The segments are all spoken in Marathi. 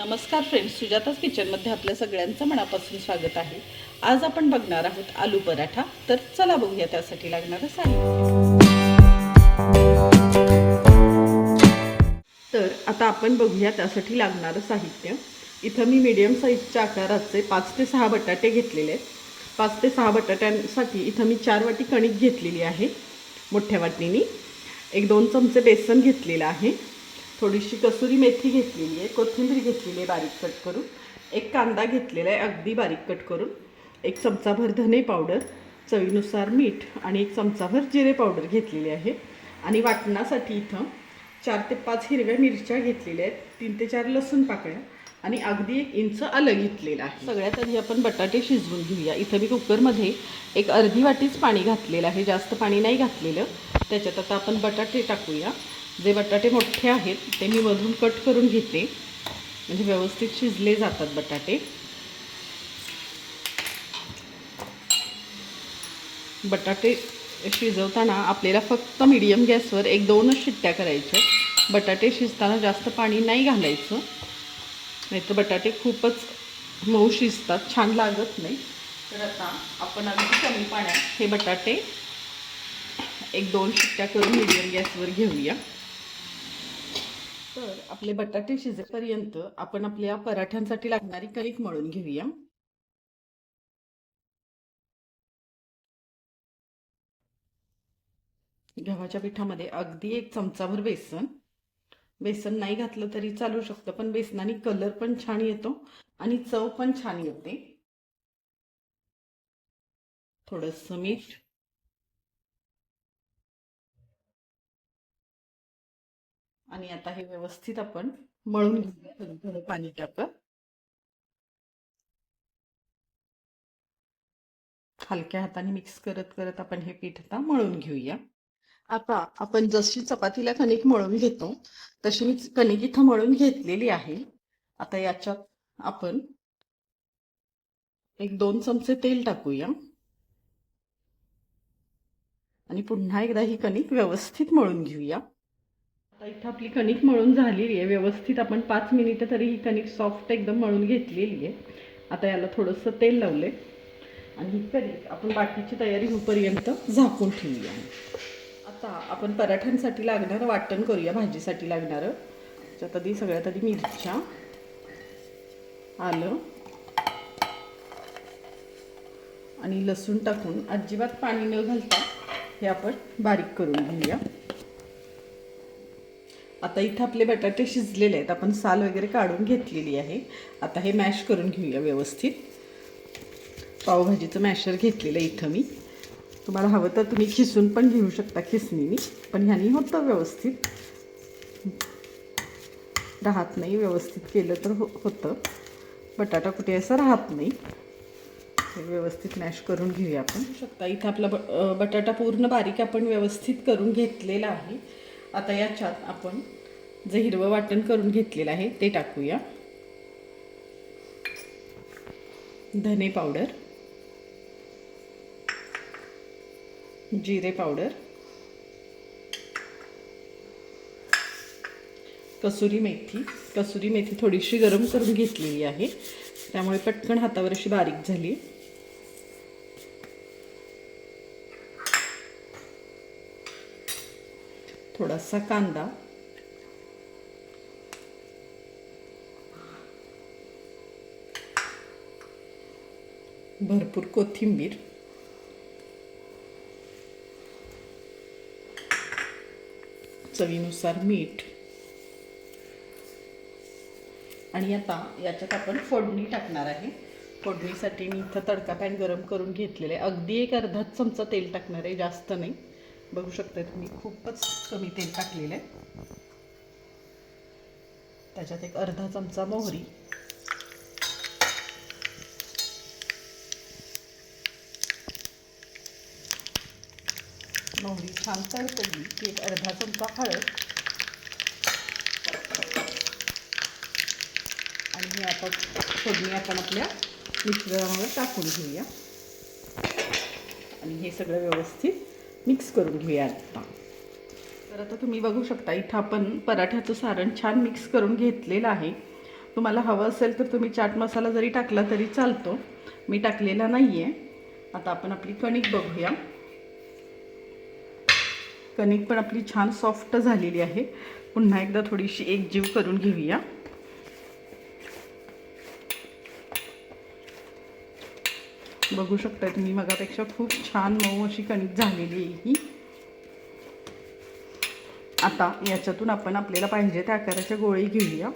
नमस्कार फ्रेंड्स, सुजाताच किचनमध्ये आपल्या सगळ्यांचं मनापासून स्वागत आहे. आज आपण बघणार आहोत आलू पराठा. तर चला बघूया त्यासाठी लागणारं साहित्य. तर आता आपण बघूया त्यासाठी लागणारं साहित्य. इथं मी मीडियम साईजच्या आकाराचे 5 ते 6 बटाटे घेतलेले आहेत. 5 ते 6 बटाट्यांसाठी इथं मी 4 वाटी कणिक घेतलेली आहे मोठ्या वाटीनी. 1-2 चमचे बेसन घेतलेलं आहे. थोडीशी कसुरी मेथी घेतलेली आहे. कोथिंबीर घेतलेली आहे बारीक कट करून. 1 कांदा घेतलेला आहे अगदी बारीक कट करून. 1 चमचाभर धने पावडर, चवीनुसार मीठ आणि 1 चमचाभर जिरे पावडर घेतलेली आहे. आणि वाटणासाठी इथं 4 ते 5 हिरव्या मिरच्या घेतलेल्या आहेत. 3 ते 4 लसूण पाकळ्या आणि अगदी 1 इंच आलं घेतलेलं आहे. सगळ्यात आधी आपण बटाटे शिजवून घेऊया. इथं मी कुकरमध्ये एक अर्धी वाटीच पाणी घातलेलं आहे, जास्त पाणी नाही घातलेलं. त्याच्यात आता आपण बटाटे टाकूया. जे बटाटे मोठे आहेत ते मी मधून कट करून घेते, म्हणजे व्यवस्थित शिजले जातात बटाटे. बटाटे शिजवताना आपल्याला फक्त मीडियम गॅसवर 1-2च शिट्ट्या करायच्या. बटाटे शिजताना जास्त पाणी नाही घालायचं, नाहीतर बटाटे खूपच मऊ शिजतात, छान लागत नाही. तर आता आपण अगदी कमी पाण्यात हे बटाटे 1-2 शिट्ट्या करून मीडियम गॅसवर घेऊया. तर आपले बटाटे शिजेपर्यंत आपण आपल्या पराठ्यांसाठी लागणारी कणिक मळून घेऊया. गव्हाच्या पिठामध्ये अगदी 1 चमचाभर बेसन. बेसन नाही घातलं तरी चालू शकतं, पण बेसनाने कलर पण छान येतो आणि चव पण छान येते. थोडंसं मीठ आणि आता हे व्यवस्थित आपण मळून घेऊया. थोडं थोडं पाणी टाकत हलक्या हाताने मिक्स करत करत आपण हे पीठ आता मळून घेऊया. आता आपण जशी चपातीला कणिक मळून घेतो तशी मी कणिक इथं मळून घेतलेली आहे. आता याच्यात आपण 1-2 चमचे तेल टाकूया आणि पुन्हा एकदा ही कणिक व्यवस्थित मळून घेऊया. आता इथं आपली कणिक मळून झालेली आहे व्यवस्थित. आपण 5 मिनिटं तरी ही कणिक सॉफ्ट एकदम मळून घेतलेली आहे. आता याला थोडंसं तेल लावले आणि ही कणिक आपण बाकीची तयारी होईपर्यंत झाकून ठेवूया. आता आपण पराठ्यांसाठी लागणारं वाटण करूया. भाजीसाठी लागणारं त्याच्यात आधी सगळ्यात आधी मिरच्या, आलं आणि लसूण टाकून अजिबात पाणी न घालता हे आपण बारीक करून घेऊया. आता इथं आपले बटाटे शिजलेले आहेत, आपण साल वगैरे काढून घेतलेली आहे. आता हे मॅश करून घेऊया व्यवस्थित. पावभाजीचं मॅशर घेतलेलं इथं मी. तुम्हाला हवं तर तुम्ही खिसून पण घेऊ शकता खिसणीने, पण ह्यानी होतं व्यवस्थित. राहत नाही, व्यवस्थित केलं तर होतं. बटाटा कुठे असं राहत नाही. हे व्यवस्थित मॅश करून घेऊया आपण. शकता इथं आपला बटाटा पूर्ण बारीक आपण व्यवस्थित करून घेतलेला आहे. आता याच्यात आपण जे हिरवं वाटण करून घेतलेलं आहे ते टाकूया. धने पावडर, जिरे पावडर, कसुरी मेथी थोडीशी गरम करून घेतलेली आहे, त्यामुळे पटकन हातावर अशी बारीक झाली. थोडासा कांदा, भरपूर कोथिंबीर, चवीनुसार मीठ आणि आता याच्यात आपण फोडणी टाकणार आहे. फोडणीसाठी मी इथं तडका पॅन गरम करून घेतलेलं आहे. अगदी 1-अर्धा चमचा तेल टाकणार आहे, जास्त नाही. बघू शकता तुम्ही खूपच कमी तेल टाकलेलं आहे. त्याच्यात 1-अर्धा चमचा मोहरी, छान तडतडली की 1-अर्धा चमचा हळद आणि हे आता फोडणी आपण आपल्या मिश्रणावर टाकून घेऊया आणि हे सगळं व्यवस्थित मिक्स करून घेऊया. तर आता तुम्ही बघू शकता इथं आपण पराठ्याचं सारण छान मिक्स करून घेतलेलं आहे. तुम्हाला हवं असेल तर तुम्ही चाट मसाला जरी टाकला तरी चालतो, मी टाकलेला नाही आहे. आता आपण आपली कणिक बघूया. कणिक पण आपली छान सॉफ्ट झालेली आहे. पुन्हा एकदा थोडीशी एकजीव करून घेऊया. बघू शकताय तुम्ही, मगापेक्षा खूप छान मऊ अशी कणिक झालेली आहे ही. आता याच्यातून आपण आपल्याला पाहिजे त्या आकाराच्या गोळे घेऊया.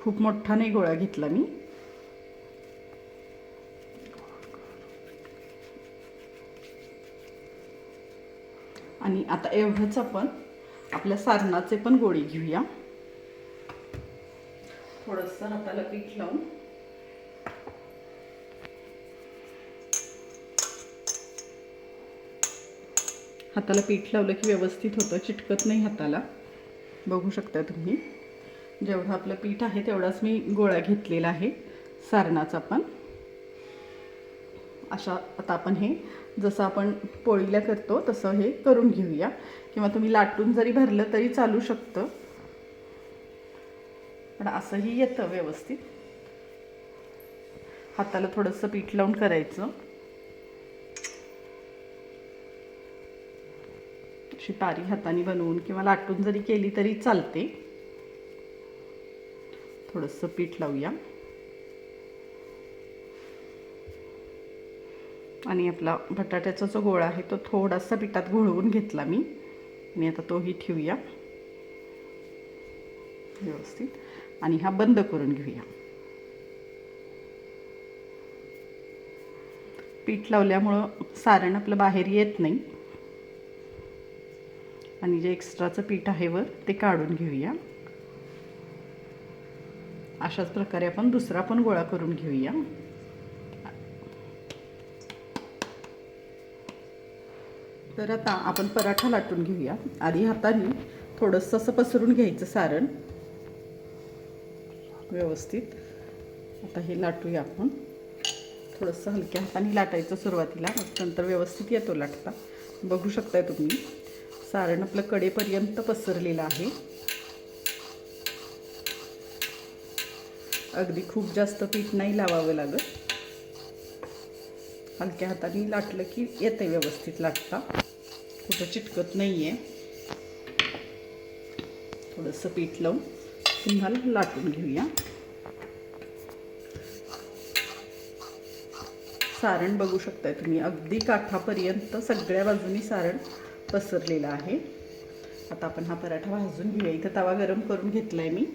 खूप मोठा नाही गोळा घेतला मी. आणि आता एवढंच आपण आपल्या सारणाचे पण गोळे घेऊया. थोडंसं हाताला पीठ लावून हाताला पीठ लावलं की व्यवस्थित होतं, चिटकत नाही हाताला. बघू शकता तुम्ही, जेवढं आपलं पीठ आहे तेवढाच मी गोळा घेतलेला आहे सारणाचा पण. अशा आता आपण हे जसं आपण पोळीला करतो तसं हे करून घेऊया, किंवा तुम्ही लाटून जरी भरलं तरी चालू शकतं, पण असंही येतं व्यवस्थित. हाताला थोडंसं पीठ लावून करायचं. अशी पारी हाताने बनवून किंवा लाटून जरी केली तरी चालते. थोडंसं पीठ लावूया आणि आपला बटाट्याचा जो गोळा आहे तो थोडासा पिठात घोळवून घेतला मी, आणि आता तोही ठेवूया व्यवस्थित. आणि हा बंद करून घेऊया. पीठ लावल्यामुळं सारण आपलं बाहेर येत नाही, आणि जे एक्स्ट्राचं पीठ आहे वर ते काढून घेऊया. अशाच प्रकारे आपण दुसरा पण गोळा करून घेऊया. तर आता आपण पराठा लाटून घेऊया. आधी हाताने थोडंसं असं पसरून घ्यायचं सारण व्यवस्थित. आता हे लाटूया आपण. थोडंसं हलक्या हाताने लाटायचं सुरुवातीला, मग नंतर व्यवस्थित येतो लाटता. बघू शकताय तुम्ही, सारण आपलं कडेपर्यंत पसरलेलं आहे. अगदी खूप जास्त पीठ नाही लावावं लागत. हलक्या हाताने लाटलं की येते व्यवस्थित लाटता, कुठं चिटकत नाही आहे. थोडंसं पीठ लावून पुन्हा लाटून घेऊया. सारण बघू शकताय तुम्ही, अगदी काठापर्यंत सगळ्या बाजूनी सारण पसरलेलं आहे. आता आपण हा पराठा भाजून घेऊया. इथं तवा गरम करून घेतलाय मी.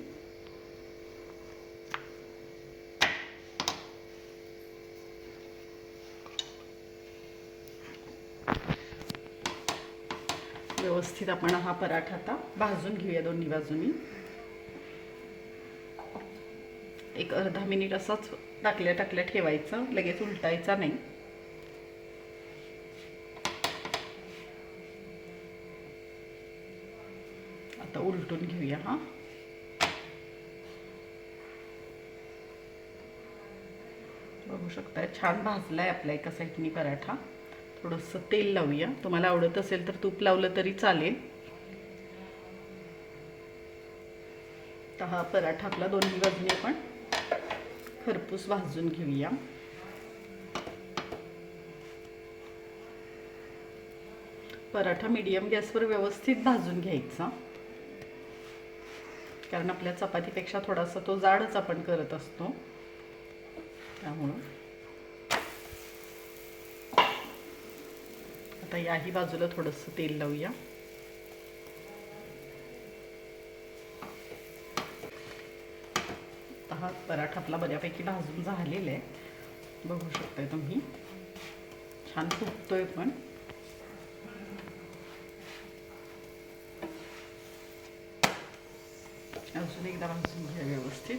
व्यवस्थित आपण हा पराठा आता भाजून घेऊया दोन्ही बाजूनी. एक अर्धा मिनिट असाच टाकल्या टाकल्या ठेवायचं, लगेच उलटायचा नाही. आता उलटून घेऊया हा. बघू शकताय छान भाजलाय आपला एका साईडनी पराठा. थोडंसं तेल लावूया. तुम्हाला आवडत असेल तर तूप लावलं तरी चालेल. तर हा पराठा आपला दोन्ही बाजूने आपण खरपूस भाजून घेऊया. पराठा मीडियम गॅसवर व्यवस्थित भाजून घ्यायचा, कारण आपल्या चपातीपेक्षा थोडासा तो जाडच आपण करत असतो, त्यामुळं. आता याही बाजूला थोडंसं तेल लावूया. हा पराठा आपला बऱ्यापैकी भाजून झालेला आहे. बघू शकताय तुम्ही, छान फुगतोय पण. अजून एकदा भाजून घ्या व्यवस्थित.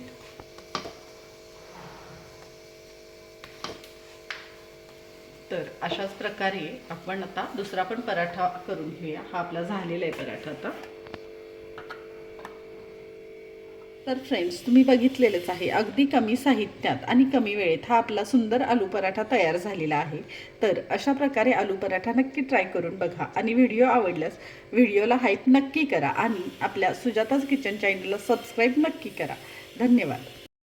तर अशाच प्रकारे आपण आता दुसरा पण पराठा करून घेऊया. हा आपला झालेला आहे पराठा आता. तर फ्रेंड्स, तुम्ही बघितलेलंच आहे, अगदी कमी साहित्यात आणि कमी वेळेत हा आपला सुंदर आलू पराठा तयार झालेला आहे. तर अशा प्रकारे आलू पराठा नक्की ट्राय करून बघा आणि व्हिडिओ आवडल्यास व्हिडिओला हाईप नक्की करा आणि आपल्या सुजाताज किचन चॅनलला सबस्क्राईब नक्की करा. धन्यवाद.